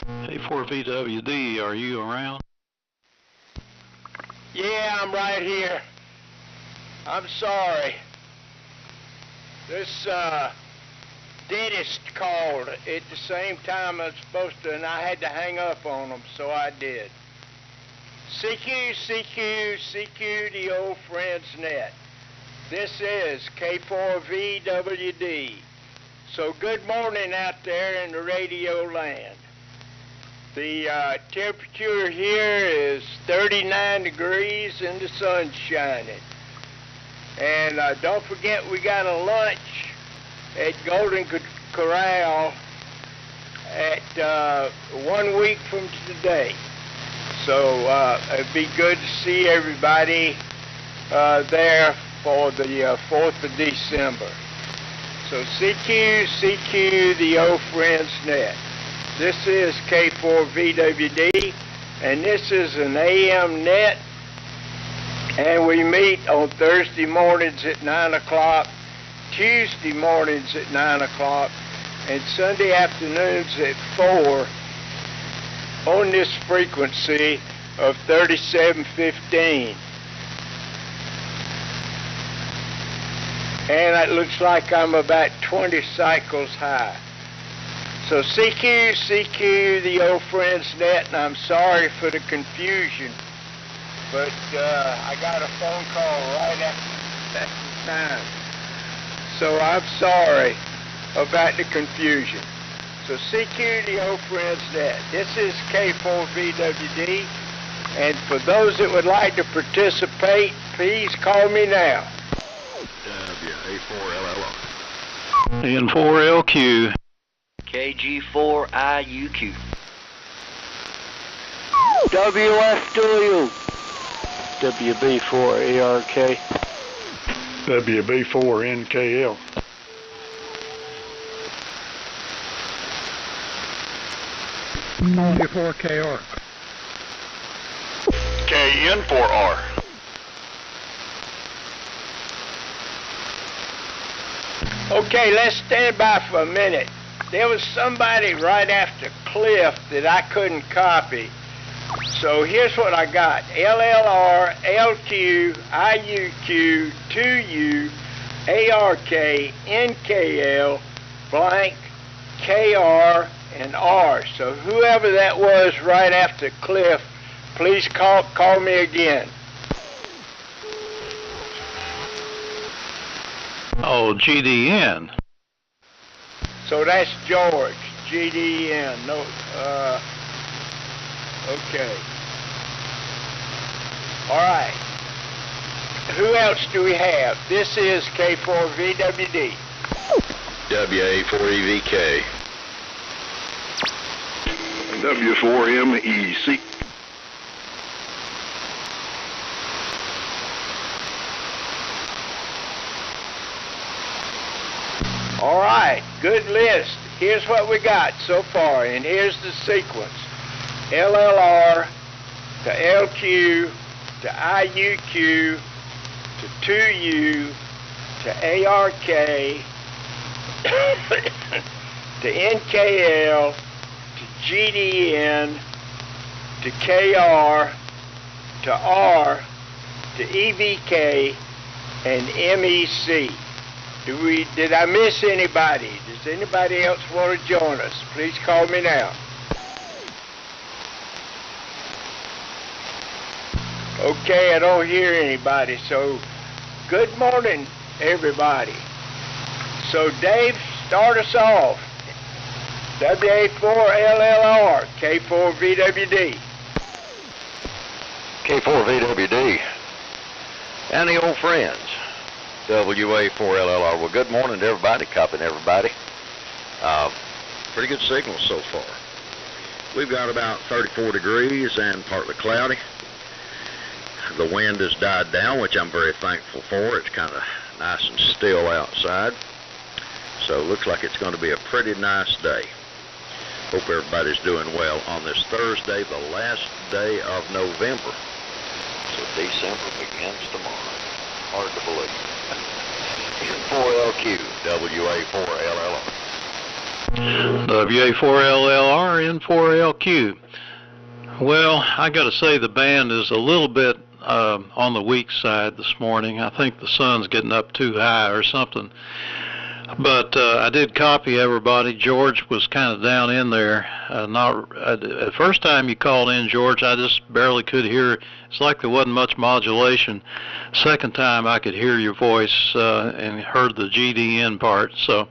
A4VWD, are you around? Yeah, I'm right here. I'm sorry. This dentist called at the same time I was supposed to, and I had to hang up on him, so I did. CQ, the old friend's net. This is K4VWD. So good morning out there in the radio land. The temperature here is 39 degrees and the sun's shining. And don't forget we got a lunch at Golden Corral at 1 week from today. So it'd be good to see everybody there for the 4th of December. So CQ, the old friend's net. This is K4VWD, and this is an AM net, and we meet on Thursday mornings at 9 o'clock, Tuesday mornings at 9 o'clock, and Sunday afternoons at 4 on this frequency of 3715. And it looks like I'm about 20 cycles high. So CQ, the old friend's net, and I'm sorry for the confusion, but I got a phone call right after that time. So I'm sorry about the confusion. So CQ, the old friend's net. This is K4VWD, and for those that would like to participate, please call me now. A4LLR. N4LQ. KG4IUQ. WFW. WB4ARK. WB4NKL. W4KR. KN4R. Okay, let's stand by for a minute. There was somebody right after Cliff that I couldn't copy. So here's what I got. LLR, LQ, IUQ, 2U, ARK, NKL, blank, KR, and R. So whoever that was right after Cliff, please call me again. Oh, GDN. So that's George, GDN. No, okay. All right. Who else do we have? This is K4VWD. WA4EVK. W4MEC. All right, good list. Here's what we got so far, and here's the sequence. LLR to LQ to IUQ to 2U to ARK to NKL to GDN to KR to R to EVK and MEC. Did I miss anybody? Does anybody else want to join us? Please call me now. Okay, I don't hear anybody, so good morning, everybody. So Dave, start us off. WA4LLR, K4VWD. K4VWD. And the old friends. WA4LLR. Well, good morning to everybody, copying everybody. Pretty good signal so far. We've got about 34 degrees and partly cloudy. The wind has died down, which I'm very thankful for. It's kind of nice and still outside. So it looks like it's going to be a pretty nice day. Hope everybody's doing well on this Thursday, the last day of November. So December begins tomorrow. Hard to believe. N4LQ, WA4LLR. WA4LLR, N4LQ. Well, I got to say the band is a little bit on the weak side this morning. I think the sun's getting up too high or something. But I did copy everybody. George was kind of down in there. The first time you called in, George, I just barely could hear. It's like there wasn't much modulation. Second time I could hear your voice and heard the GDN part. So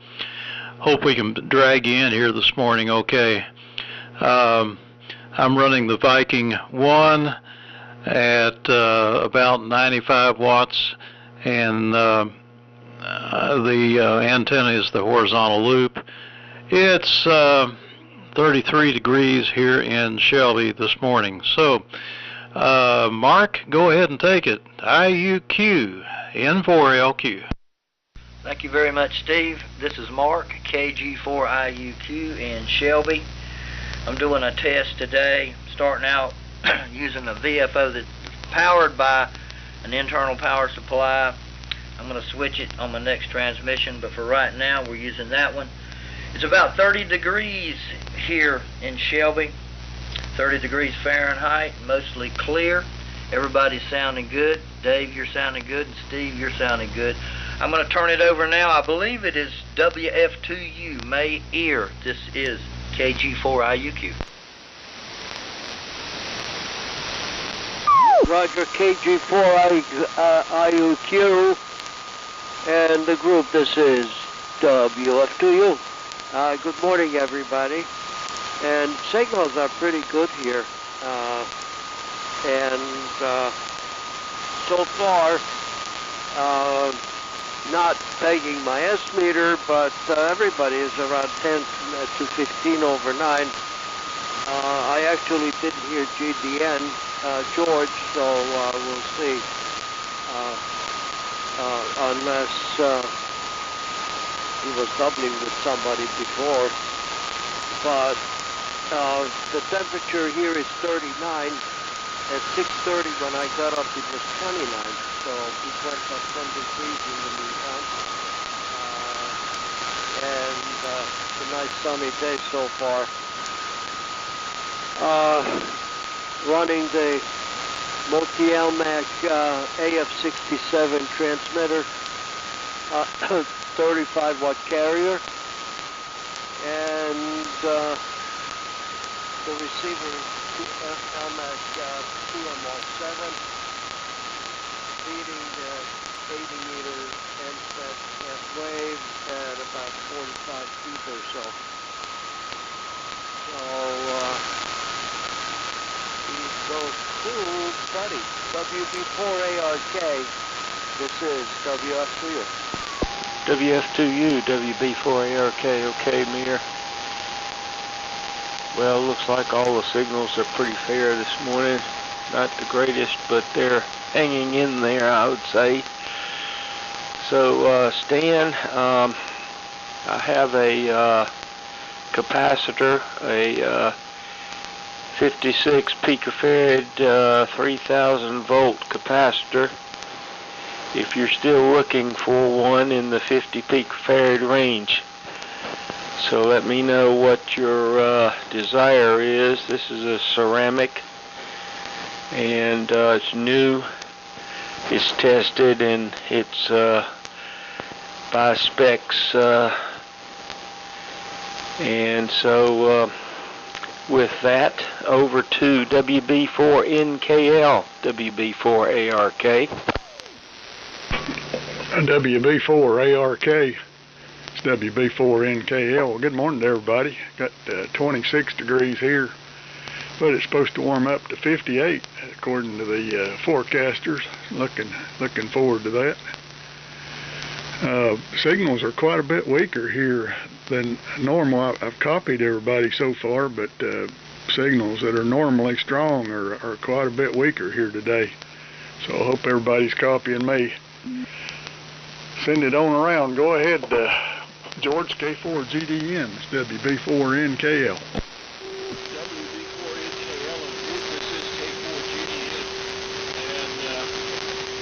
hope we can drag you in here this morning okay. I'm running the Viking One at about 95 watts, and the antenna is the horizontal loop. It's 33 degrees here in Shelby this morning. So, Mark, go ahead and take it. IUQ, N4LQ. Thank you very much, Steve. This is Mark, KG4IUQ in Shelby. I'm doing a test today, starting out using a VFO that's powered by an internal power supply. I'm going to switch it on my next transmission, but for right now we're using that one. It's about 30 degrees here in Shelby, 30 degrees Fahrenheit, mostly clear. Everybody's sounding good. Dave, you're sounding good, and Steve, you're sounding good. I'm going to turn it over now. I believe it is WF2U, May Ear. This is KG4IUQ. Roger, KG4IUQ, and the group, this is WF2U. Good morning, everybody. And signals are pretty good here. So far, not pegging my S-meter, but everybody is around 10 to 15 over 9. I actually didn't hear GDN, George, so we'll see. Unless he was doubling with somebody before. But the temperature here is 39. At 6:30 when I got up it was 29. So it went up 10 degrees in the meantime. And it's a nice sunny day so far. Running the Multi-Elmac AF67 transmitter, 35 watt carrier, and the receiver is Elmac TMR7, feeding the 80 meter NSET wave at about 45 feet or so. So these goes cool, buddy. WB4ARK. This is WF2U. WF2U, WB4ARK, okay, Mir. Well, looks like all the signals are pretty fair this morning. Not the greatest, but they're hanging in there, I would say. So, Stan, I have a capacitor, a 56 picofarad 3000 volt capacitor. If you're still looking for one in the 50 picofarad range. So let me know what your desire is. This is a ceramic, and it's new. It's tested, and it's by specs. And so with that, over to WB4NKL, WB4ARK. WB4ARK. It's WB4NKL. Good morning to everybody. Got 26 degrees here, but it's supposed to warm up to 58 according to the forecasters. Looking forward to that. Signals are quite a bit weaker here than normal. I've copied everybody so far, but signals that are normally strong are quite a bit weaker here today. So I hope everybody's copying me. Send it on around. Go ahead, George, K4GDN. It's WB4NKL. WB4NKL, this is K4GDN. And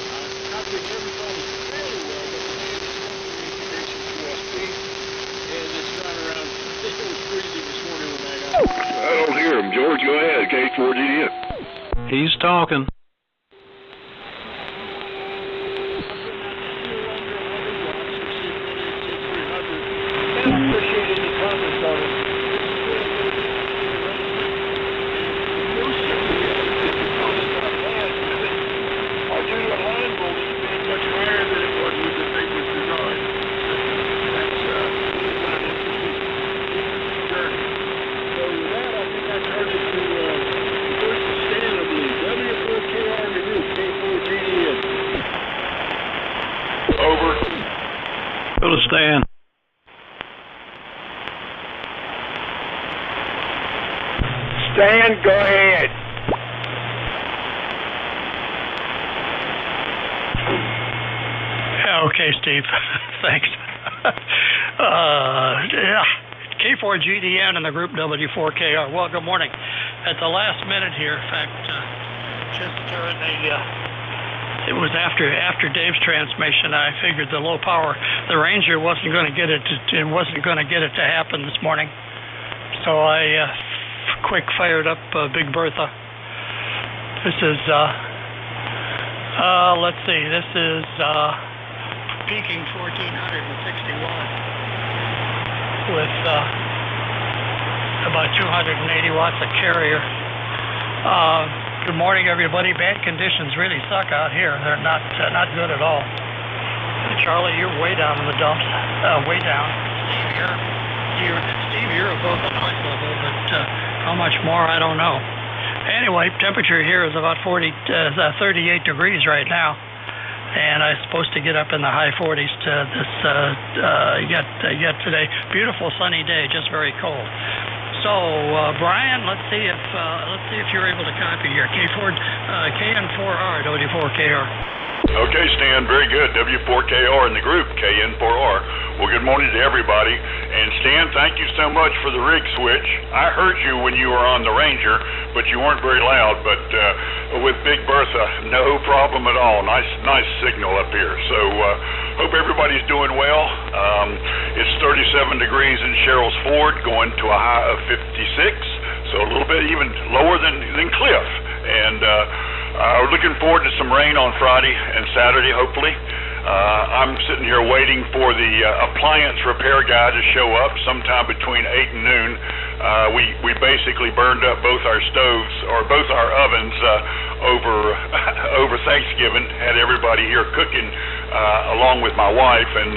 I copied everybody fairly well, but the man is going to introduce USB, and it's right around 50 George, go ahead. K4GDN. He's talking. Go to Stan. Stan, go ahead. Okay, Steve. Thanks. Yeah. K4GDN and the group W4KR. Well, good morning. At the last minute here, in fact, just during it was after Dave's transmission, I figured the low power, the Ranger wasn't going to get it to happen this morning. So I quick fired up Big Bertha. This is let's see, this is peaking 1460 watts with about 280 watts of carrier. Good morning, everybody. Bad conditions really suck out here. They're not good at all. Charlie, you're way down in the dumps, way down. Steve, you're above the noise level, but how much more, I don't know. Anyway, temperature here is about 38 degrees right now, and I'm supposed to get up in the high 40s to this yet today. Beautiful sunny day, just very cold. So, Brian, let's see if you're able to copy here. KN4R, W4KR. Okay, Stan, very good. W4KR in the group, KN4R. Well, good morning to everybody. And Stan, thank you so much for the rig switch. I heard you when you were on the Ranger, but you weren't very loud. But with Big Bertha, no problem at all. Nice signal up here. So hope everybody's doing well. It's 37 degrees in Sherrills Ford, going to a high of 56. So a little bit even lower than Cliff. And we're looking forward to some rain on Friday and Saturday, hopefully. I'm sitting here waiting for the appliance repair guy to show up sometime between 8 and noon. We basically burned up both our stoves, or both our ovens, over Thanksgiving. Had everybody here cooking along with my wife, and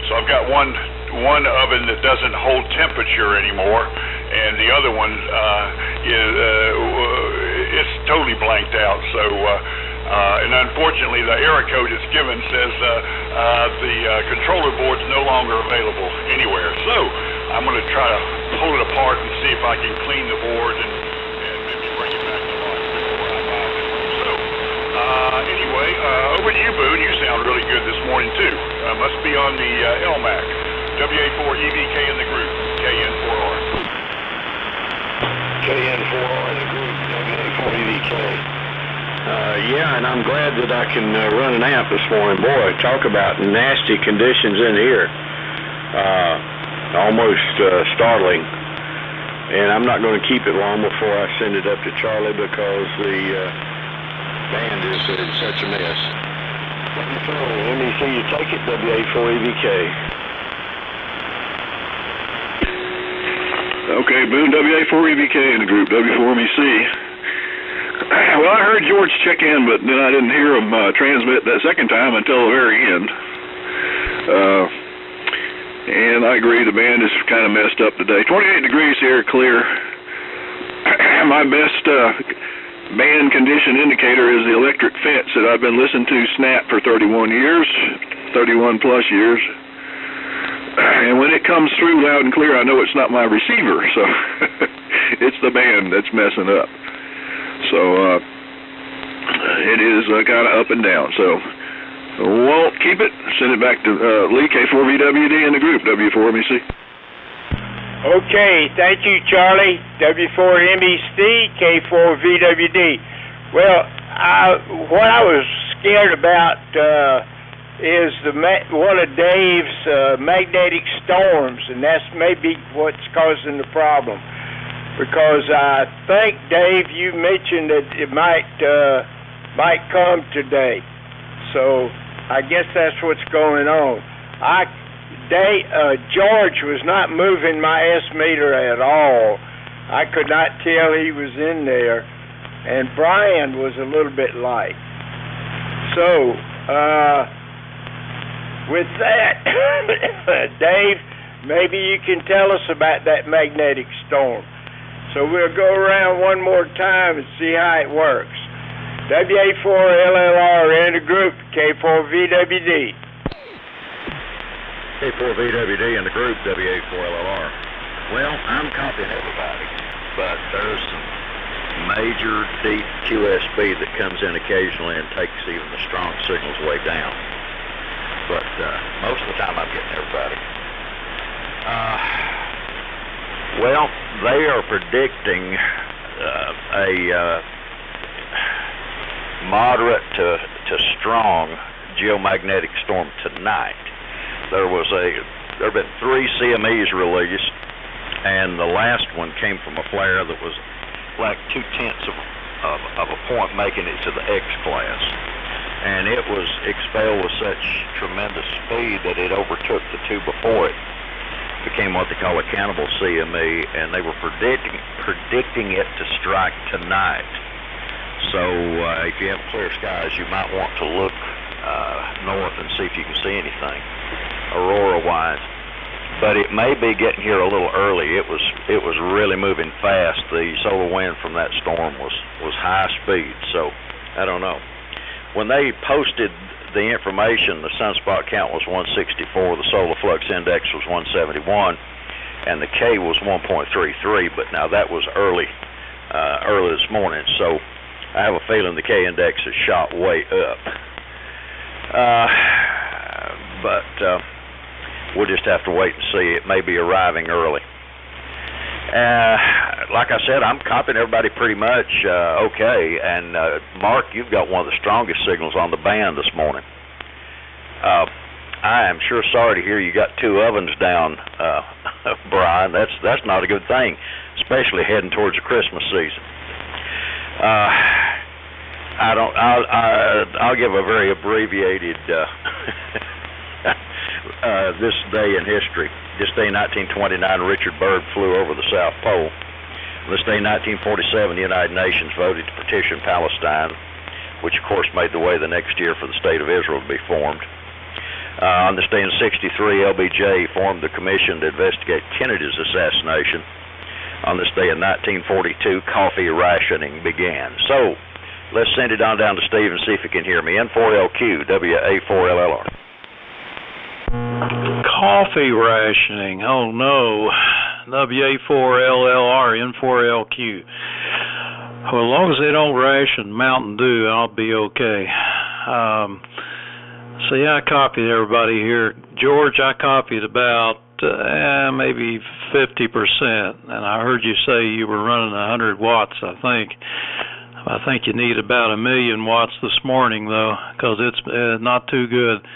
so I've got one oven that doesn't hold temperature anymore, and the other one it's totally blanked out. So. And unfortunately, the error code it's given says the controller board's no longer available anywhere. So I'm going to try to pull it apart and see if I can clean the board and maybe bring it back to life before I buy it. So anyway, over to you, Boone. You sound really good this morning too. Must be on the LMAC. WA4EVK in the group. KN4R. KN4R in the group. WA4EVK. Yeah, and I'm glad that I can run an amp this morning. Boy, talk about nasty conditions in here. Almost startling. And I'm not going to keep it long before I send it up to Charlie because the band is in such a mess. Let me see you take it, WA4EVK. Okay, Boone, WA4EVK in the group, W4MEC. Well, I heard George check in, but then I didn't hear him transmit that second time until the very end. And I agree, the band is kind of messed up today. 28 degrees here, clear. My best band condition indicator is the electric fence that I've been listening to snap for 31 years, 31 plus years. And when it comes through loud and clear, I know it's not my receiver, so it's the band that's messing up. So it is kind of up and down. So won't keep it. Send it back to Lee, K4VWD in the group, W4MEC. Okay, thank you, Charlie. W4MEC, K4VWD. Well, what I was scared about is one of Dave's magnetic storms, and that's maybe what's causing the problem. because I think, Dave, you mentioned that it might come today. So I guess that's what's going on. George was not moving my S-meter at all. I could not tell he was in there, and Brian was a little bit light. So, with that, Dave, maybe you can tell us about that magnetic storm. So we'll go around one more time and see how it works. WA4LLR in the group, K4VWD. K4VWD in the group, WA4LLR. Well, I'm copying everybody, but there's some major deep QSB that comes in occasionally and takes even the strong signals way down. But most of the time I'm getting everybody. Well, they are predicting a moderate to strong geomagnetic storm tonight. There have been 3 CMEs released, and the last one came from a flare that was like 0.2 of a point, making it to the X class. And it was expelled with such tremendous speed that it overtook the 2 before it. Became what they call a cannibal CME, and they were predicting it to strike tonight. So if you have clear skies, you might want to look north and see if you can see anything aurora-wise. But it may be getting here a little early. It was really moving fast. The solar wind from that storm was high speed, so I don't know. When they posted the information, the sunspot count was 164, the solar flux index was 171, and the K was 1.33, but now that was early this morning, so I have a feeling the K index has shot way up. But we'll just have to wait and see. It may be arriving early. Like I said, I'm copying everybody pretty much okay, and Mark, you've got one of the strongest signals on the band this morning. I am sure sorry to hear you got 2 ovens down, Brian. That's not a good thing, especially heading towards the Christmas season. I'll give a very abbreviated this day in history. This day in 1929, Richard Byrd flew over the South Pole. This day in 1947, the United Nations voted to partition Palestine, which of course made the way the next year for the state of Israel to be formed. On this day in 63, LBJ formed the commission to investigate Kennedy's assassination. On this day in 1942, coffee rationing began. So, let's send it on down to Steve and see if he can hear me. N4LQ, WA4LLR. Coffee rationing, oh no. WA4LLR, N4LQ. Well, as long as they don't ration Mountain Dew, I'll be okay. So yeah, I copied everybody here. George, I copied about maybe 50%, and I heard you say you were running 100 watts, I think. I think you need about 1 million watts this morning, though, because it's not too good.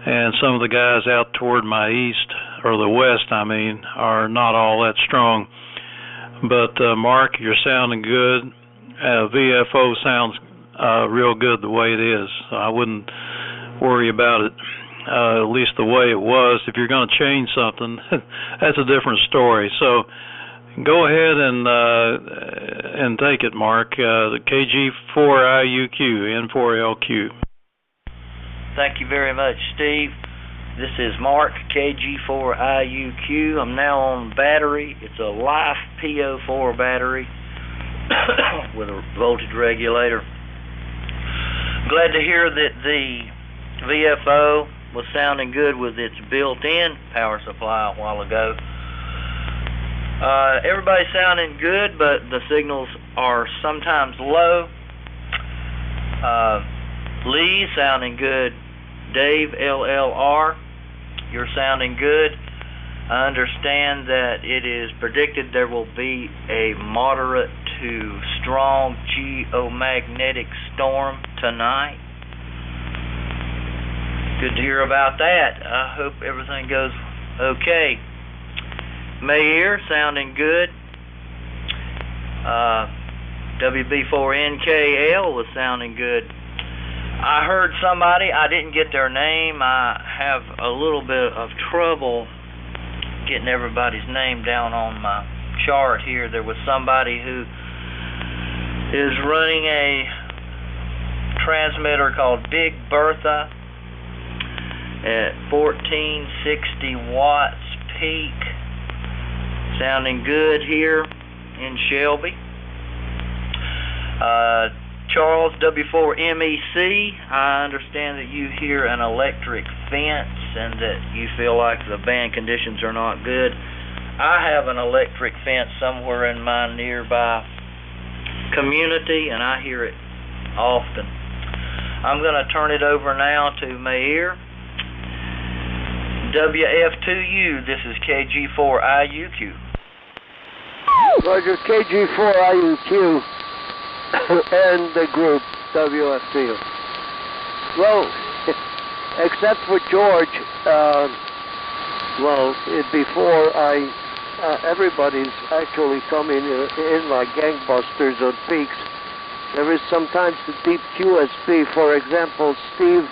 And some of the guys out toward my east, or the west, I mean, are not all that strong. But Mark, you're sounding good. VFO sounds real good the way it is. So I wouldn't worry about it, at least the way it was. If you're going to change something, that's a different story. So go ahead and take it, Mark. The KG4IUQ, N4LQ. Thank you very much, Steve. This is Mark, KG4IUQ. I'm now on battery. It's a Life PO4 battery with a voltage regulator. Glad to hear that the VFO was sounding good with its built-in power supply a while ago. Everybody's sounding good, but the signals are sometimes low. Lee sounding good. Dave, LLR, you're sounding good. I understand that it is predicted there will be a moderate to strong geomagnetic storm tonight. Good to hear about that. I hope everything goes okay. Mayer sounding good. WB4NKL was sounding good. I heard somebody, I didn't get their name. I have a little bit of trouble getting everybody's name down on my chart here. There was somebody who is running a transmitter called Big Bertha at 1460 watts peak. Sounding good here in Shelby. Charles, W4MEC, I understand that you hear an electric fence and that you feel like the band conditions are not good. I have an electric fence somewhere in my nearby community, and I hear it often. I'm going to turn it over now to Mayor. WF2U, this is KG4IUQ. Roger, KG4IUQ and the group WF2U. Well, except for George, before everybody's actually coming in like gangbusters on peaks. There is sometimes the deep QSB. For example, Steve,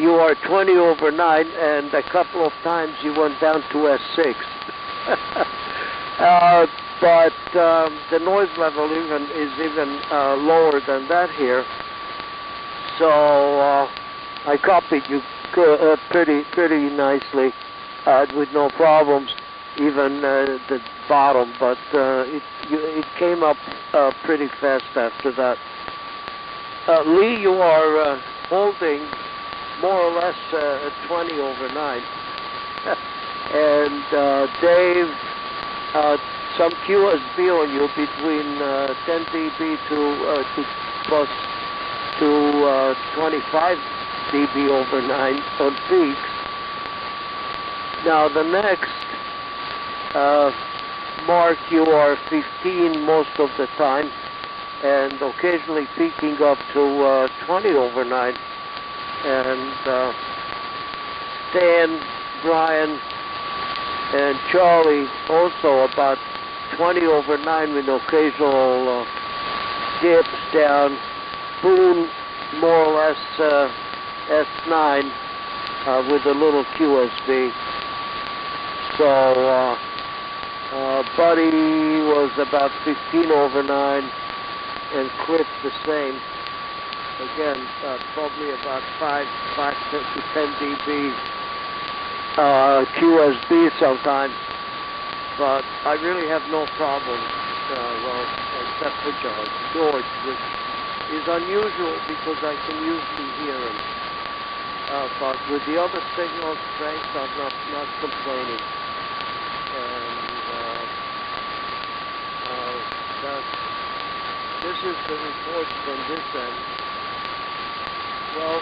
you are 20 over 9, and a couple of times you went down to S6. But the noise level is even lower than that here. So I copied you pretty nicely with no problems, even the bottom. But it came up pretty fast after that. Lee, you are holding more or less 20 over 9, and Dave. Some QSB on you between 10 dB to plus to 25 dB over 9 on peaks. Now the next, Mark, you are 15 most of the time, and occasionally peaking up to 20 over 9. And Stan, Brian, and Charlie also about 20 over 9 with occasional dips down. Boone, more or less S9 with a little QSB. So Buddy was about 15 over 9, and Chris the same. Again, probably about 5 to 10 dB QSB sometimes. But I really have no problems, except for George, which is unusual because I can usually hear him. But with the other signal strength, I'm not complaining. And this is the report from this end. Well,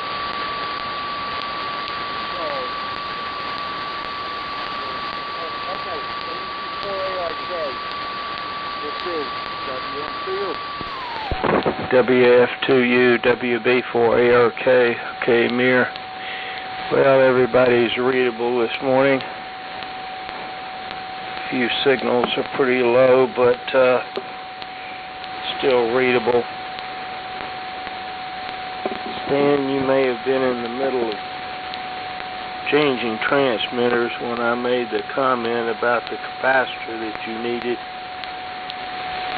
okay. This is WF2U, WB4ARK, okay, Mir. Well, everybody's readable this morning. A few signals are pretty low, but still readable. Stan, you may have been in the middle of changing transmitters when I made the comment about the capacitor that you needed.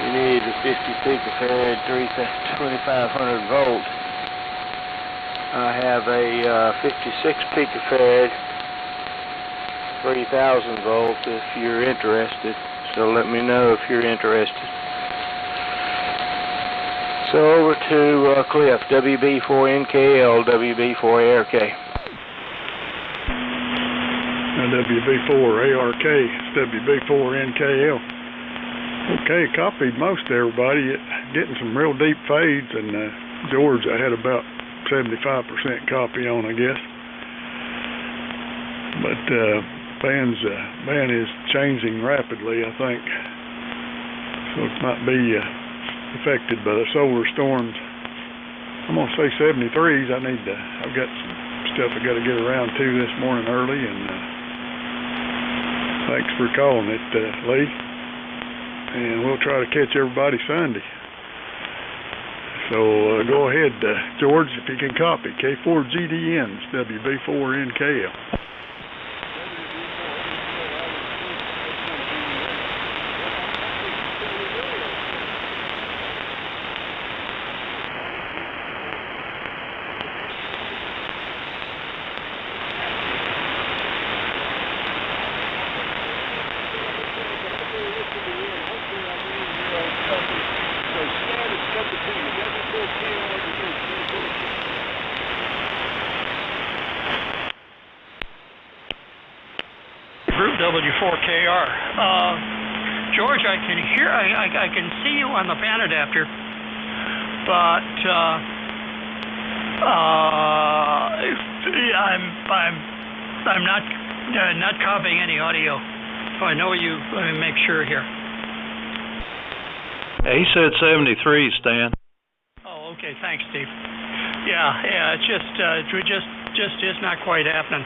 You needed a 50 picofarad, 2500 volt. I have a 56 picofarad, 3000 volt if you're interested. So let me know if you're interested. So over to Cliff, WB4NKL, WB4ARK. WB4ARK, it's WB4NKL. Okay, copied most of everybody. Getting some real deep fades, and George I had about 75% copy on, I guess. But band is changing rapidly, I think. So it might be affected by the solar storms. I'm gonna say 73s. I've got some stuff I got to get around to this morning early, and thanks for calling it, Lee. and we'll try to catch everybody Sunday. So go ahead, George, if you can copy. K4GDN, WB4NKL. W4KR. George, I can hear, I can see you on the pan adapter, but I'm not copying any audio. So I know you. Let me make sure here. He said 73, Stan. Oh, okay. Thanks, Steve. Yeah. It's just is not quite happening.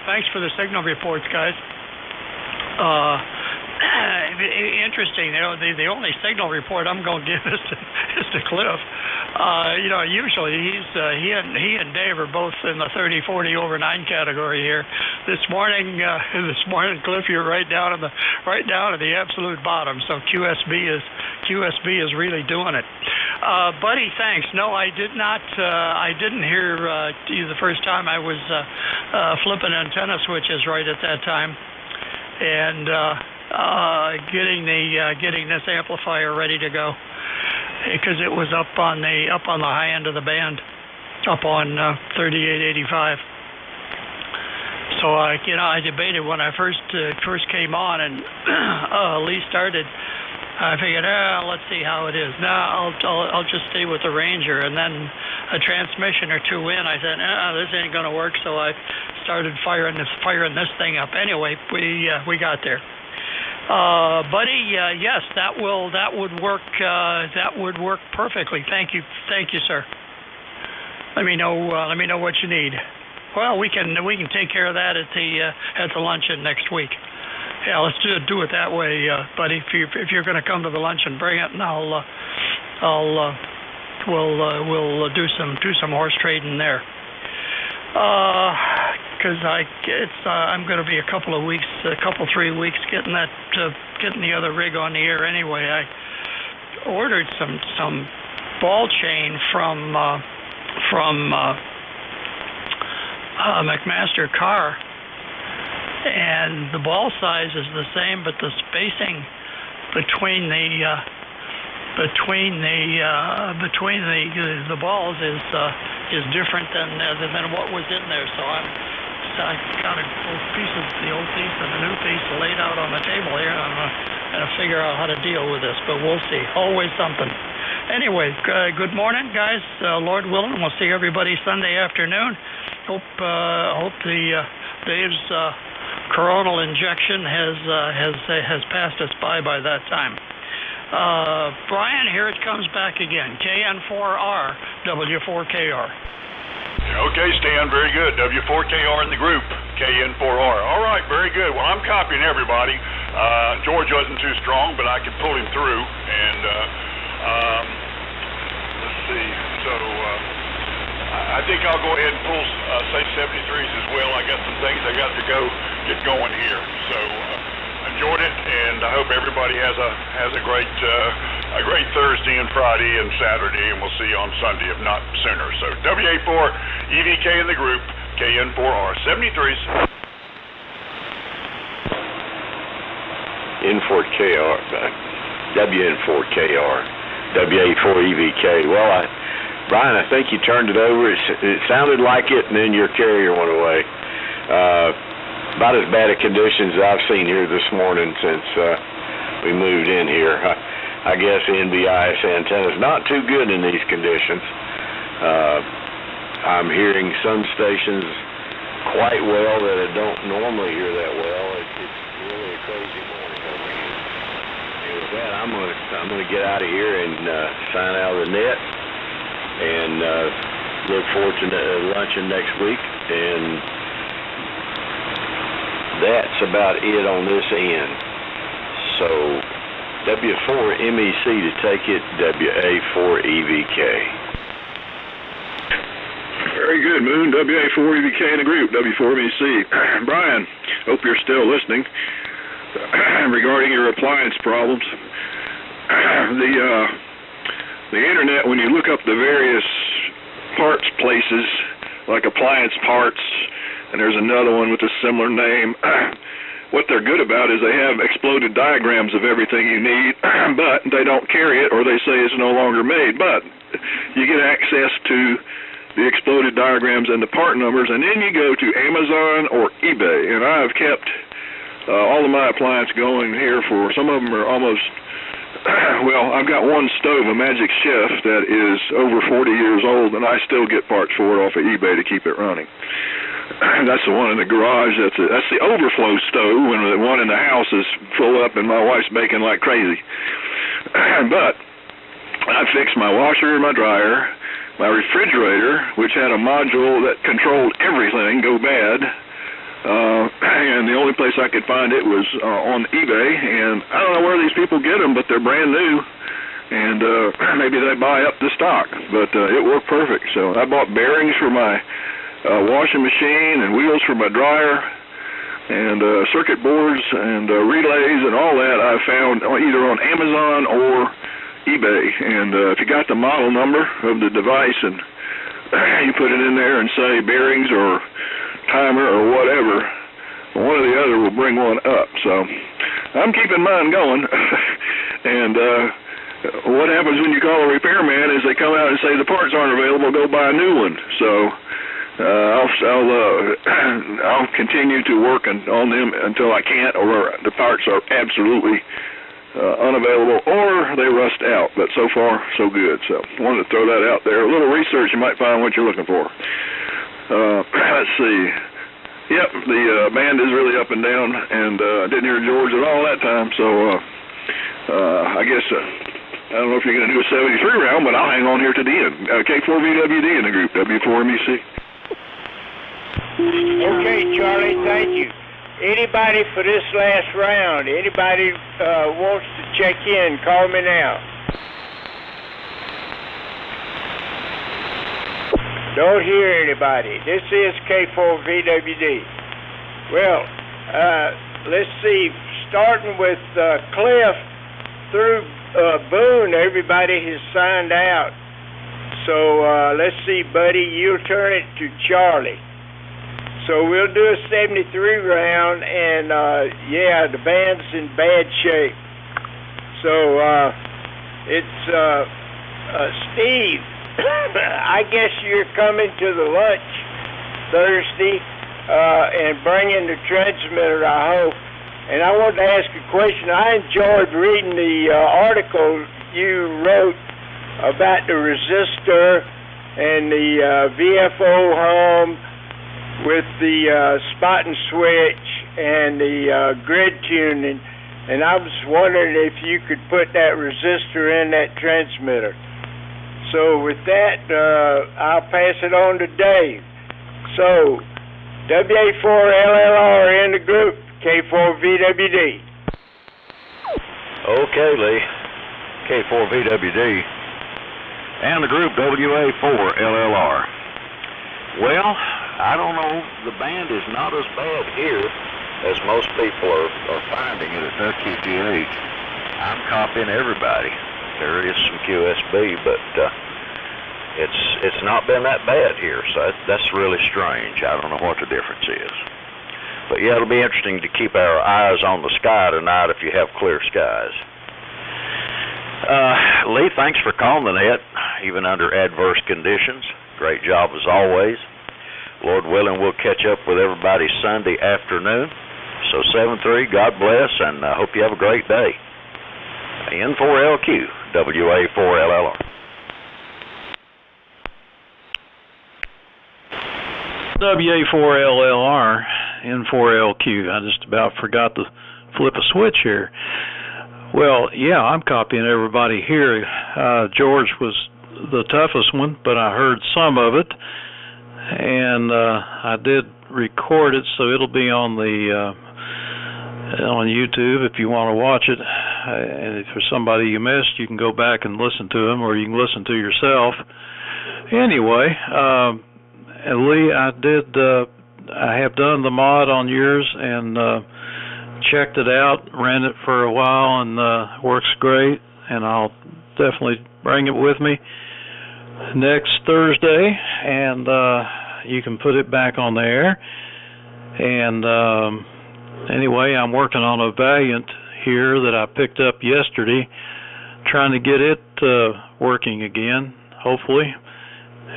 Thanks for the signal reports, guys. Interesting. The only signal report I'm going to give is to Cliff. Usually he and Dave are both in the 30-40 over 9 category here. This morning, Cliff, you're right down at the absolute bottom. So QSB is really doing it. Buddy, thanks. No, I did not. I didn't hear you the first time. I was flipping antenna switches right at that time, and getting this amplifier ready to go, because it was up on the high end of the band, up on 3885. So I debated when I first came on and Lee started. I figured, let's see how it is. Now I'll just stay with the Ranger, and then a transmission or two in, I said, this ain't gonna work. So I started firing this thing up. Anyway, we got there. Buddy, yes, that would work. That would work perfectly. Thank you, sir. Let me know what you need. Well, we can take care of that at the luncheon next week. Yeah, let's do it that way, buddy. If you're going to come to the luncheon, bring it, and we'll do some horse trading there. Because I'm going to be a couple 3 weeks getting the other rig on the air anyway. I ordered some ball chain from McMaster Carr, and the ball size is the same, but the spacing between the balls is different than what was in there. So I got both pieces, the old piece and the new piece, laid out on the table here, and I'm gonna figure out how to deal with this. But we'll see. Always something. Anyway, good morning, guys. Lord willing, we'll see everybody Sunday afternoon. Hope Dave's coronal injection has passed us by that time. Brian, here it comes back again. KN4R, W4KR. Okay, Stan, very good. W4KR in the group, KN4R. All right, very good. Well, I'm copying everybody. George wasn't too strong, but I could pull him through. And let's see. So I think I'll go ahead and pull say 73s as well. I got some things I got to get going here. So enjoyed it, and I hope everybody has a great Thursday and Friday and Saturday, and we'll see you on Sunday, if not sooner. So WA4 EVK in the group, KN4R 73s. N4KR, WN4KR, WA4 EVK. Well, Brian, I think you turned it over. It sounded like it, and then your carrier went away. About as bad a conditions as I've seen here this morning since we moved in here. I guess NBIS antenna's not too good in these conditions. I'm hearing some stations quite well that I don't normally hear that well. It's really a crazy morning over here. And with that, I'm gonna get out of here and sign out of the net, and look forward to luncheon next week. And that's about it on this end. So W4MEC to take it, WA4EVK. Very good, Moon. WA4EVK in the group, W4MEC. Brian, hope you're still listening. Regarding your appliance problems, the internet, when you look up the various parts places, like appliance parts, and there's another one with a similar name, what they're good about is they have exploded diagrams of everything you need, but they don't carry it, or they say it's no longer made. But you get access to the exploded diagrams and the part numbers, and then you go to Amazon or eBay. And I've kept all of my appliance going here for, some of them are almost, well, I've got one stove, a Magic Chef, that is over 40 years old, and I still get parts for it off of eBay to keep it running. That's the one in the garage. That's the overflow stove when the one in the house is full up and my wife's baking like crazy. But I fixed my washer and my dryer, my refrigerator, which had a module that controlled everything, go bad. And the only place I could find it was on eBay. And I don't know where these people get them, but they're brand new. And maybe they buy up the stock. But it worked perfect. So I bought bearings for my washing machine and wheels for my dryer, and circuit boards and relays and all that I found either on Amazon or eBay. And if you got the model number of the device and you put it in there and say bearings or timer or whatever, one or the other will bring one up. So I'm keeping mine going. And what happens when you call a repairman is they come out and say the parts aren't available, go buy a new one. So I'll continue to work on them until I can't, or the parts are absolutely unavailable, or they rust out. But so far, so good. So wanted to throw that out there. A little research, you might find what you're looking for. Let's see. Yep, the band is really up and down, and I didn't hear George at all that time. So I guess I don't know if you're going to do a 73 round, but I'll hang on here to the end. K4VWD in the group, W4MEC. Okay, Charlie, thank you. Anybody for this last round? Anybody wants to check in, call me now. Don't hear anybody. This is K4VWD. Well, let's see, starting with Cliff through Boone, everybody has signed out. So let's see, buddy, you'll turn it to Charlie. So we'll do a 73 round, and yeah, the band's in bad shape. So it's Steve. I guess you're coming to the lunch Thursday and bringing the transmitter, I hope. And I wanted to ask a question. I enjoyed reading the article you wrote about the resistor and the VFO hum with the spot and switch and the grid tuning, and I was wondering if you could put that resistor in that transmitter. So with that, I'll pass it on to Dave. So WA4LLR in the group, K4VWD. Okay, Lee. K4VWD. And the group WA4LLR. Well, I don't know, the band is not as bad here as most people are finding it at WQGH. I'm copying everybody. There is some QSB, but it's not been that bad here, so that's really strange. I don't know what the difference is. But yeah, it'll be interesting to keep our eyes on the sky tonight if you have clear skies. Lee, thanks for calling the net, even under adverse conditions. Great job as always. Lord willing, we'll catch up with everybody Sunday afternoon. So 7-3, God bless, and I hope you have a great day. N4LQ, WA4LLR. WA4LLR, N4LQ. I just about forgot to flip a switch here. Well, yeah, I'm copying everybody here. George was the toughest one, but I heard some of it, and I did record it, so it'll be on the on YouTube if you want to watch it. And if there's somebody you missed, you can go back and listen to them, or you can listen to yourself. Anyway, and Lee, I have done the mod on yours and checked it out, ran it for a while, and works great. And I'll definitely bring it with me next Thursday, and you can put it back on the air. And anyway, I'm working on a Valiant here that I picked up yesterday, trying to get it working again, hopefully.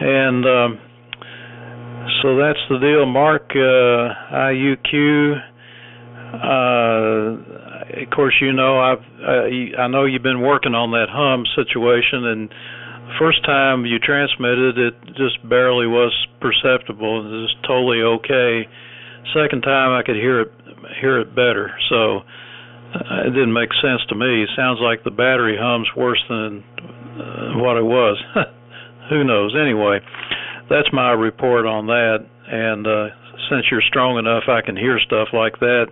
And so that's the deal, Mark. IUQ. Of course, you know I know you've been working on that hum situation, and the first time you transmitted it just barely was perceptible. It was totally okay. Second time I could hear it better, so it didn't make sense to me. It sounds like the battery hum's worse than what it was. Who knows? Anyway, that's my report on that, and since you're strong enough I can hear stuff like that,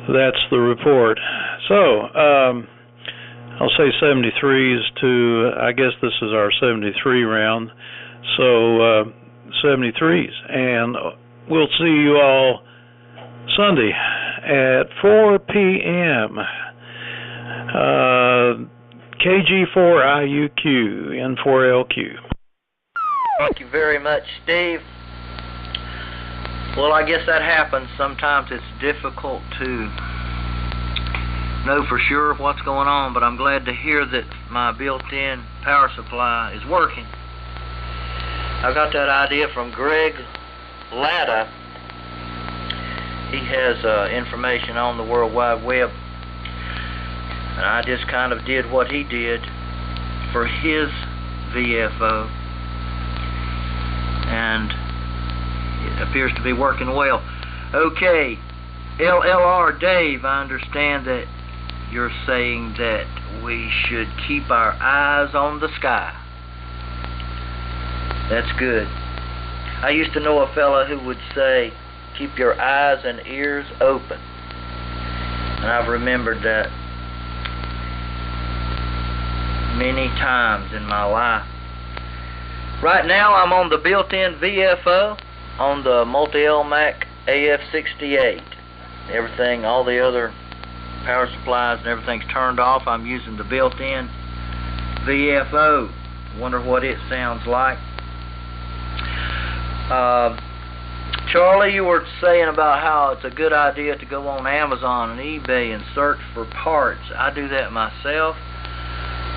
that's the report. So I'll say 73s to, I guess this is our 73 round, so 73s, and we'll see you all Sunday at 4 p.m. KG4IUQ, N4LQ. Thank you very much, Steve. Well, I guess that happens. Sometimes it's difficult to know for sure what's going on, but I'm glad to hear that my built-in power supply is working. I got that idea from Greg Latta. He has information on the World Wide Web, and I just kind of did what he did for his VFO, and it appears to be working well. Okay, LLR Dave, I understand that you're saying that we should keep our eyes on the sky. That's good. I used to know a fella who would say, keep your eyes and ears open. And I've remembered that many times in my life. Right now I'm on the built-in VFO on the Multi-LMAC AF68. Everything, all the other power supplies and everything's turned off. I'm using the built-in VFO. Wonder what it sounds like. Charlie, you were saying about how it's a good idea to go on Amazon and eBay and search for parts. I do that myself.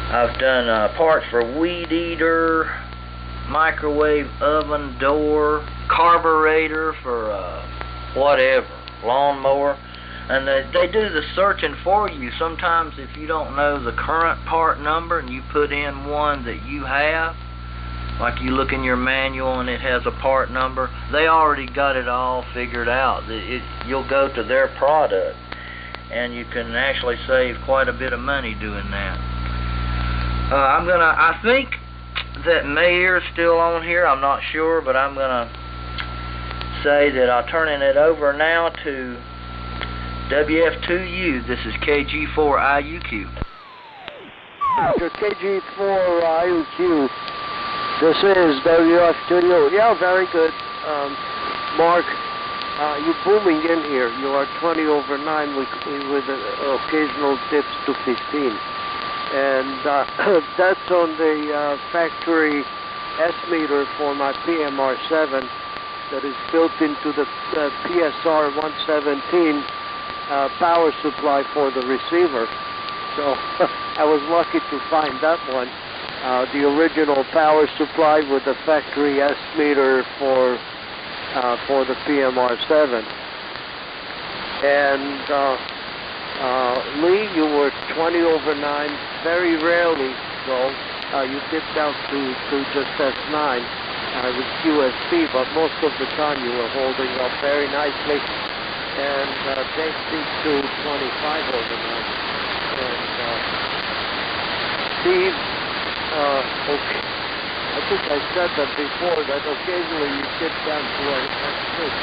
I've done parts for weed eater, microwave oven door, carburetor for whatever, lawnmower. And they do the searching for you. Sometimes if you don't know the current part number and you put in one that you have, like you look in your manual and it has a part number, they already got it all figured out. You'll go to their product and you can actually save quite a bit of money doing that. I think that Mayer's still on here, I'm not sure, but I'm gonna say that I'm turning it over now to WF2U. This is KG4IUQ. KG4IUQ. This is WF2U. Yeah, very good. Mark, you're booming in here. You are 20 over 9 with occasional dips to 15. And that's on the factory S-meter for my PMR7 that is built into the PSR 117 power supply for the receiver. So I was lucky to find that one. The original power supply with the factory S-meter for the PMR7. And Lee, you were 20 over 9, very rarely though. You dipped out to just S9 with QSP, but most of the time you were holding up very nicely. And they speak to 25 over 9. And Steve, okay. I think I said that before, that occasionally you dip down to S6.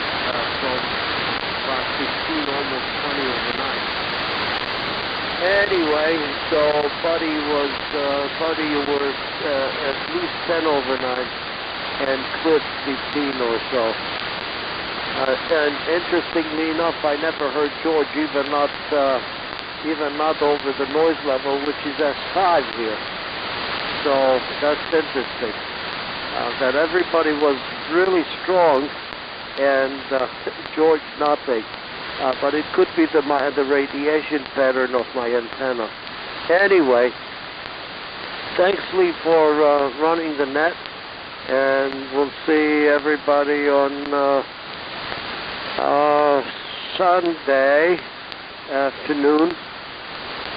So about 15, almost 20 overnight. Anyway, so Buddy was at least 10 overnight, and Cliff 15 or so. And interestingly enough, I never heard George, even not over the noise level, which is S5 here. So that's interesting. That everybody was really strong, and George nothing. But it could be the radiation pattern of my antenna. Anyway, thanks, Lee, for running the net, and we'll see everybody on Sunday afternoon.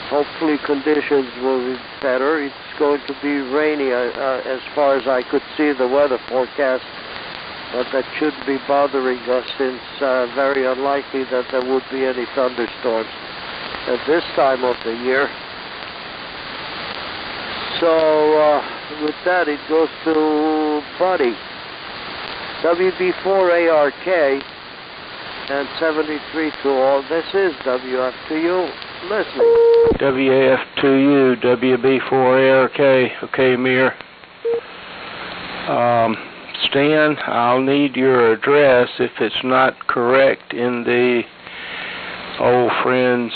Hopefully conditions will be better. It's going to be rainy as far as I could see the weather forecast, but that shouldn't be bothering us, since very unlikely that there would be any thunderstorms at this time of the year. So with that, it goes to Buddy. WB4ARK and 73 to all. This is WF to you. Listening. WAF to you, WB4ARK. Okay, Mir. Stan, I'll need your address if it's not correct in the Old Friends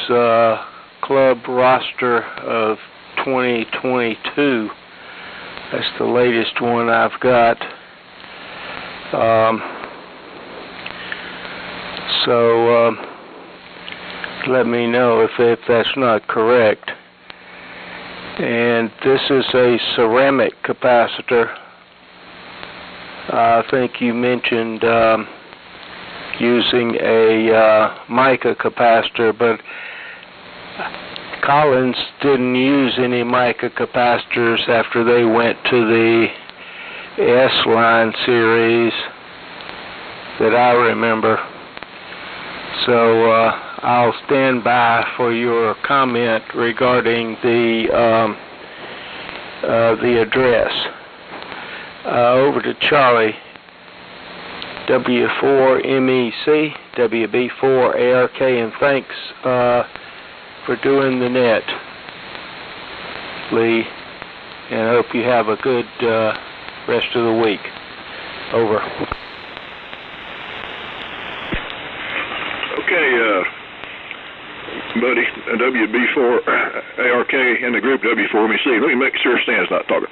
Club roster of 2022. That's the latest one I've got. So let me know if that's not correct. And this is a ceramic capacitor. I think you mentioned using a mica capacitor, but Collins didn't use any mica capacitors after they went to the S-line series that I remember. So I'll stand by for your comment regarding the address. Over to Charlie. W4MEC, WB4ARK, and thanks for doing the net, Lee, and I hope you have a good rest of the week. Over. Okay, buddy, WB4ARK in the group W4MEC. Let me make sure Stan's not talking.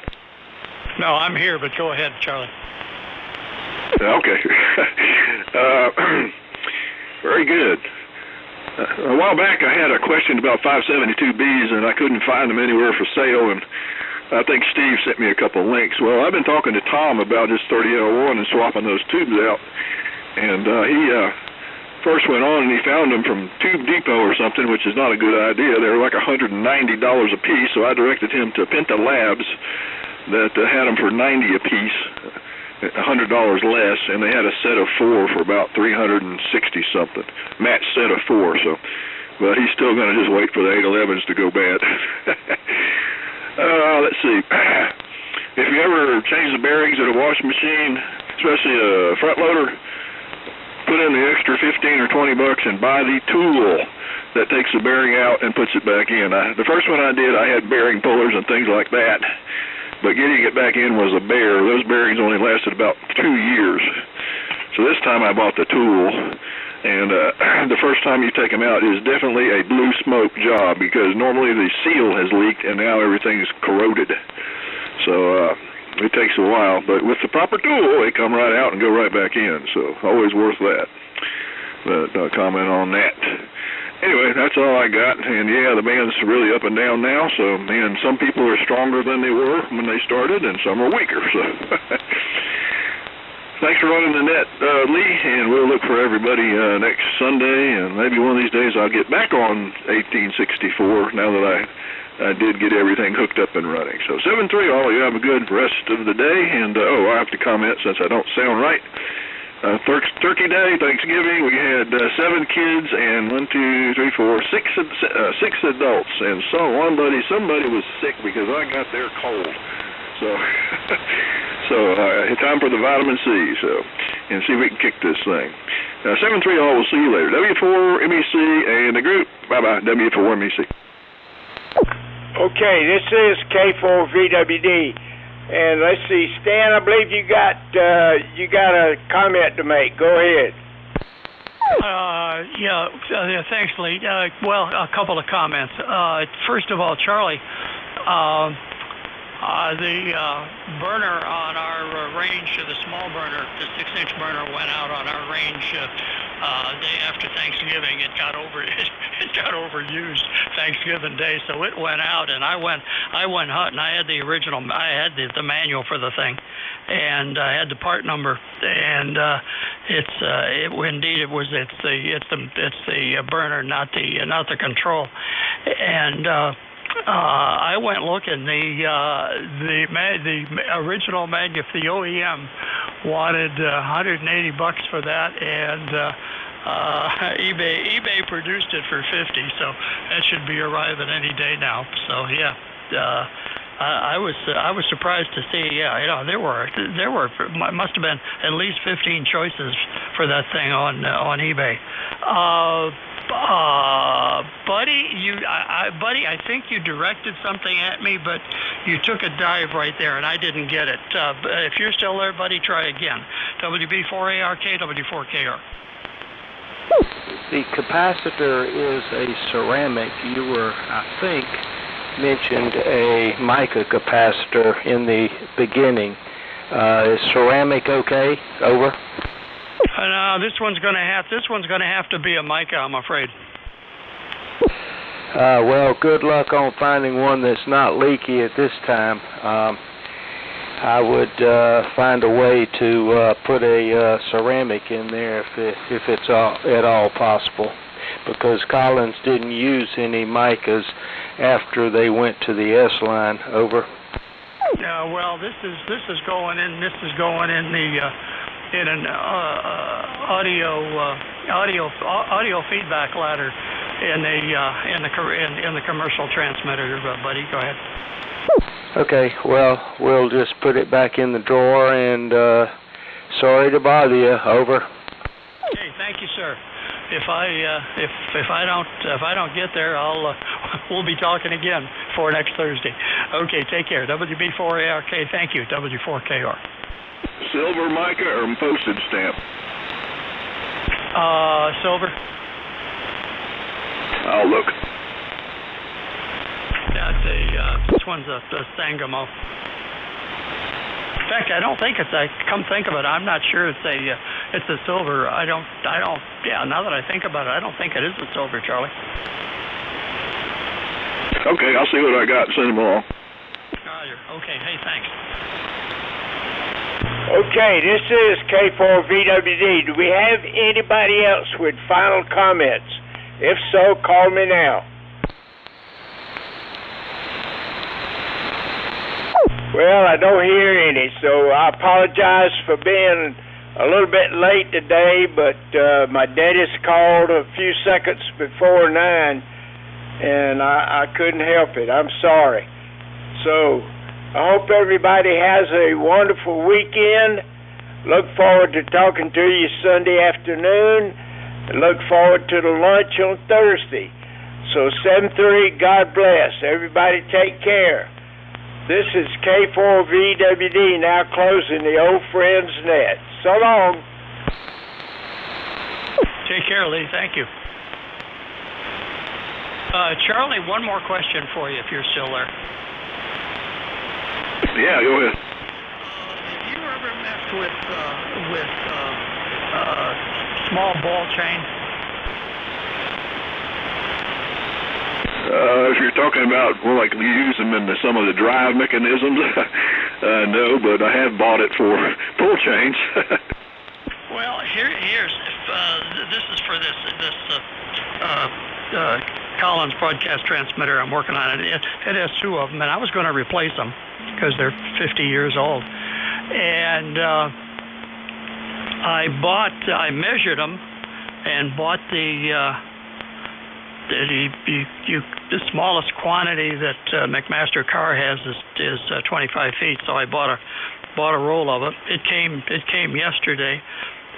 No, I'm here, but go ahead, Charlie. Okay. Very good. A while back I had a question about 572Bs, and I couldn't find them anywhere for sale, and I think Steve sent me a couple links. Well, I've been talking to Tom about this 30L1 and swapping those tubes out, and he first went on and he found them from Tube Depot or something, which is not a good idea. They were like $190 a piece, so I directed him to Penta Labs that had them for $90 a piece, $100 less, and they had a set of 4 for about $360 something, matched set of 4. So, but he's still going to just wait for the 811s to go bad. Let's see. If you ever change the bearings at a washing machine, especially a front loader, put in the extra 15 or 20 bucks and buy the tool that takes the bearing out and puts it back in. The first one I did, I had bearing pullers and things like that, but getting it back in was a bear. Those bearings only lasted about 2 years. So this time I bought the tool, and the first time you take them out is definitely a blue smoke job, because normally the seal has leaked and now everything's corroded. So it takes a while, but with the proper tool, they come right out and go right back in. So always worth that. But comment on that. Anyway, that's all I got, and yeah, the band's really up and down now, so, man, some people are stronger than they were when they started, and some are weaker, so. Thanks for running the net, Lee, and we'll look for everybody next Sunday, and maybe one of these days I'll get back on 1864, now that I did get everything hooked up and running. So 7-3, all you have a good rest of the day, and, I have to comment since I don't sound right. Turkey Day, Thanksgiving, we had 7 kids and 6 adults, and somebody was sick because I got their cold. So, time for the vitamin C. So, and see if we can kick this thing. 7-3 all, we'll see you later. W4 MEC and the group. Bye-bye, W4 MEC. Okay, this is K4VWD. And let's see, Stan, I believe you got a comment to make. Go ahead. Thanks, Lee. Well, a couple of comments. First of all, Charlie, the burner on our range, the small burner, the 6-inch burner, went out on our range day after Thanksgiving. It got overused Thanksgiving Day, so it went out, and I went hunting. I had the original, I had the manual for the thing, and I had the part number, and it's the burner, not the control, and I went looking. The original the OEM wanted $180 for that, and eBay produced it for $50, so that should be arriving any day now. So yeah, I was surprised to see. Yeah, there must have been at least 15 choices for that thing on eBay. Buddy, I think you directed something at me, but you took a dive right there, and I didn't get it. If you're still there, buddy, try again. WB4ARK, W4KR. The capacitor is a ceramic. You were, I think, mentioned a mica capacitor in the beginning. Is ceramic okay? Over. No, this one's gonna have to be a mica, I'm afraid. Well, good luck on finding one that's not leaky at this time. I would find a way to put a ceramic in there if it's at all possible, because Collins didn't use any micas after they went to the S line. Over. Well, this is going in the in an audio feedback ladder in the commercial transmitter, buddy. Go ahead. Okay, well, we'll just put it back in the drawer, and sorry to bother you. Over. Okay, thank you, sir. If I don't get there, we'll be talking again for next Thursday. Okay, take care. WB4ARK, thank you. W4KR. Silver mica or postage stamp? Silver. I'll look. That's this one's a Sangamo. In fact, I don't think it's a. Come think of it, I'm not sure it's a silver. I don't. Yeah, now that I think about it, I don't think it is a silver, Charlie. Okay, I'll see what I got and send them along. Okay. Hey, thanks. Okay, this is K4VWD. Do we have anybody else with final comments? If so, call me now. Well, I don't hear any, so I apologize for being a little bit late today, but my dentist called a few seconds before 9, and I couldn't help it. I'm sorry. So I hope everybody has a wonderful weekend. Look forward to talking to you Sunday afternoon, and look forward to the lunch on Thursday. So 7-3, God bless. Everybody take care. This is K4VWD now closing the Old Friends Net. So long. Take care, Lee. Thank you. Charlie, one more question for you if you're still there. Yeah, go ahead. Have you ever messed with small ball chain? If you're talking about, well, like you use them in some of the drive mechanisms, no, but I have bought it for pull chains. Well, here's this is for this Collins broadcast transmitter I'm working on. It has two of them, and I was going to replace them because they're 50 years old. And I measured them and bought the smallest quantity that McMaster car has is 25 feet. So I bought a roll of it. It came yesterday,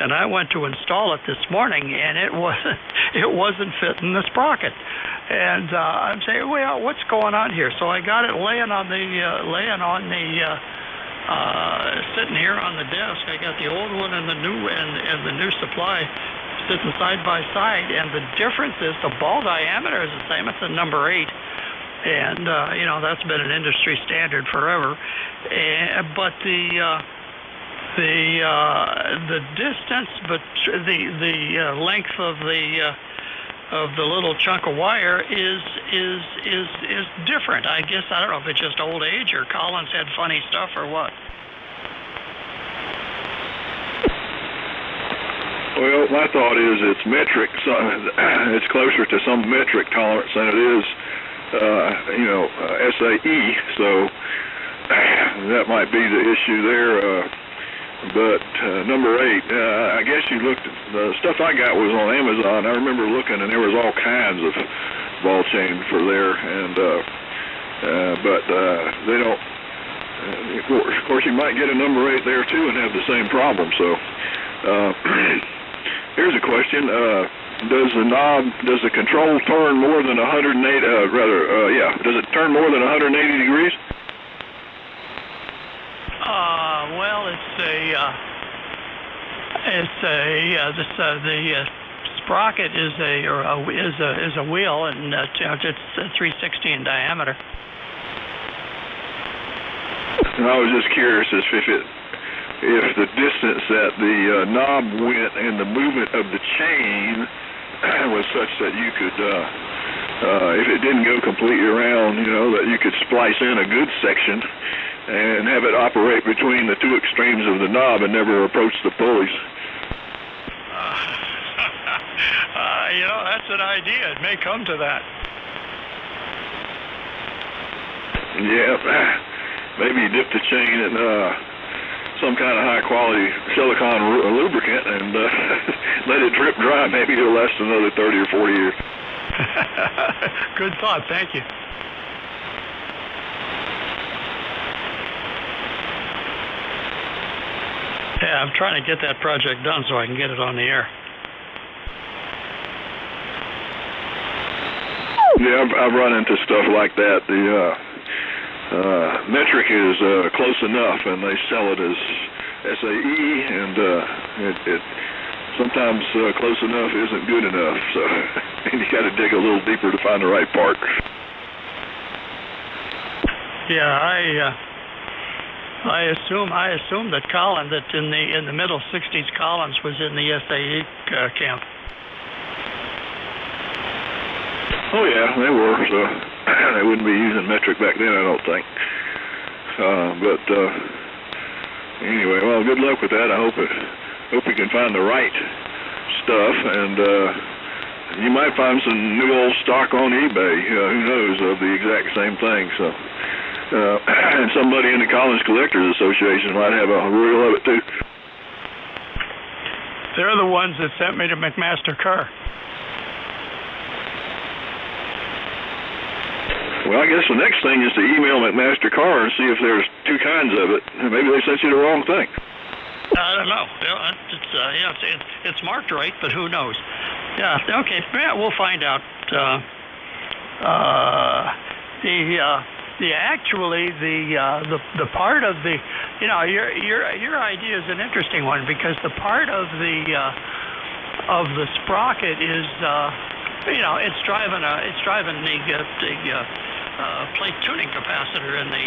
And I went to install it this morning, and it wasn't fitting the sprocket. And I'm saying, well, what's going on here? So I got it sitting here on the desk. I got the old one and the new supply sitting side by side, and the difference is the ball diameter is the same. It's a number 8, and that's been an industry standard forever. But the distance, but the length of the little chunk of wire is different. I guess I don't know if it's just old age or Collins had funny stuff or what. Well, my thought is it's metric. So it's closer to some metric tolerance than it is, SAE. So that might be the issue there. But number 8, I guess you looked at the stuff I got was on Amazon. I remember looking, and there was all kinds of ball chain for there, and but they don't. Of course, you might get a number 8 there too and have the same problem. So here's a question: does the control turn more than 108? Does it turn more than 180 degrees? Well, the sprocket is a wheel, and it's 360 in diameter. And I was just curious if the distance that the knob went and the movement of the chain was such that you could, if it didn't go completely around, that you could splice in a good section and have it operate between the two extremes of the knob and never approach the pulleys. That's an idea. It may come to that. Yeah, maybe dip the chain in some kind of high-quality silicone lubricant and let it drip dry. Maybe it'll last another 30 or 40 years. Good thought. Thank you. Yeah, I'm trying to get that project done so I can get it on the air. Yeah, I've run into stuff like that. The metric is close enough, and they sell it as SAE, and it sometimes close enough isn't good enough. So you got to dig a little deeper to find the right part. Yeah, I assume that Collins, that in the middle 60s, Collins was in the SAE camp. Oh yeah, they were. So they wouldn't be using metric back then, I don't think. But anyway, well, good luck with that. I hope you can find the right stuff, and you might find some new old stock on eBay. Who knows, of the exact same thing. So. And somebody in the Collins Collectors Association might have a reel of it too. They're the ones that sent me to McMaster Carr. Well, I guess the next thing is to email McMaster Carr and see if there's two kinds of it. Maybe they sent you the wrong thing. I don't know. It's marked right, but who knows? Yeah. Okay. Yeah, we'll find out. The part of the, your idea is an interesting one, because the part of the sprocket is, it's driving the plate tuning capacitor in the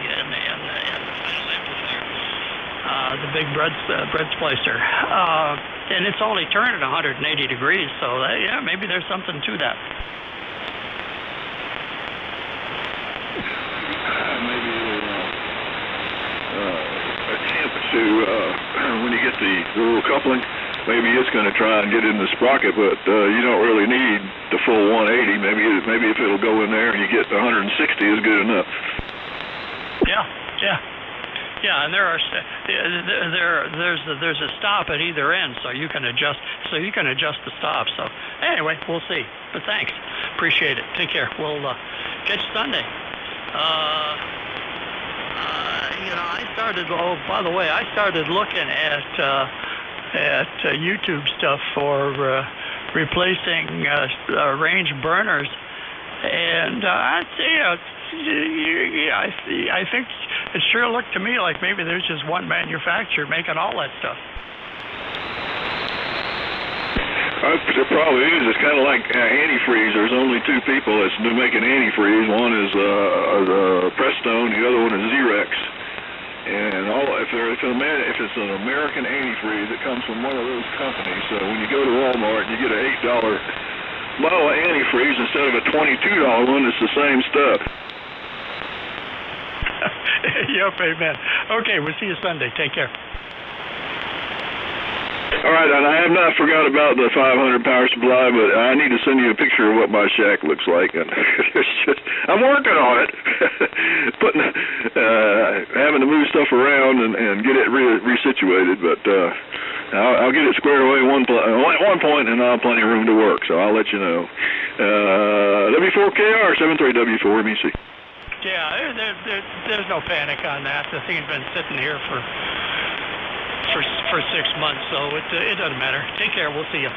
final amplifier, the big bread splicer, and it's only turning 180 degrees. So maybe there's something to that. Maybe attempt to, when you get the little coupling, maybe it's going to try and get in the sprocket, but you don't really need the full 180. Maybe if it'll go in there and you get 160 is good enough. Yeah, and there's a stop at either end, so you can adjust the stop. So anyway, we'll see. But thanks, appreciate it. Take care. We'll catch you Sunday. I started looking at at YouTube stuff for replacing range burners, and I think it sure looked to me like maybe there's just one manufacturer making all that stuff. There probably is. It's kind of like antifreeze. There's only two people that's making antifreeze. One is Prestone, the other one is Xerox. And if it's an American antifreeze, it comes from one of those companies. So when you go to Walmart, you get an $8 bottle of antifreeze instead of a $22 one. It's the same stuff. Yep, amen. Okay, we'll see you Sunday. Take care. All right, and I have not forgot about the 500 power supply, but I need to send you a picture of what my shack looks like. And I'm working on it, having to move stuff around and get it resituated. But I'll get it squared away at one point, and I'll have plenty of room to work. So I'll let you know. W4KR 73W4 MEC. Yeah, there's no panic on that. The thing's been sitting here for 6 months, so it doesn't matter. Take care. We'll see you.